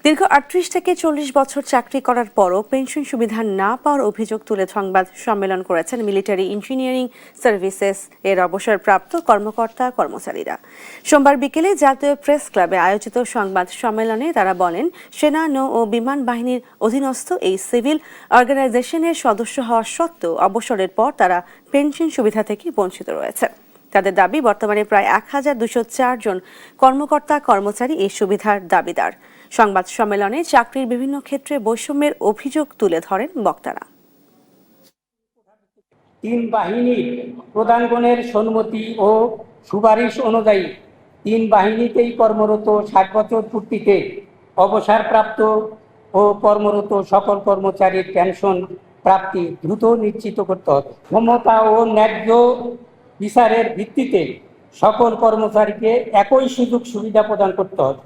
দীর্ঘ ৩৮ থেকে ৪০ বছর চাকরি করার পরও পেনশন সুবিধা না পাওয়ার অভিযোগ তুলে সংবাদ সম্মেলন করেছেন মিলিটারি ইঞ্জিনিয়ারিং সার্ভিসেস এর অবসরপ্রাপ্ত কর্মকর্তা কর্মচারীরা। সোমবার বিকেলে জাতীয় প্রেস ক্লাবে আয়োজিত সংবাদ সম্মেলনে তারা বলেন, সেনা, নৌ ও বিমান বাহিনীর অধীনস্থ এই সিভিল অর্গানাইজেশনের সদস্য হওয়া সত্ত্বেও অবসরের পর তারা পেনশন সুবিধা থেকে বঞ্চিত রয়েছে। তাদের দাবি, বর্তমানে প্রায় ১,২০৪ জন কর্মকর্তা কর্মচারী এই সুবিধার দাবিদার। সংবাদ সম্মেলনে চাকরির বিভিন্ন ক্ষেত্রে বৈষম্যের অভিযোগ তুলে ধরেন বক্তারা। তিন বাহিনীর প্রধানগণের সম্মতি ও সুপারিশ অনুযায়ী তিন বাহিনীতেই কর্মরত ৬০ বছর পূর্তিতে অবসরপ্রাপ্ত ও কর্মরত সকল কর্মচারীর পেনশন প্রাপ্তি দ্রুত নিশ্চিত করতে হবে। ক্ষমতা ও ন্যায্য বিচারের ভিত্তিতে সকল কর্মচারীকে একই সুযোগ সুবিধা প্রদান করতে হবে।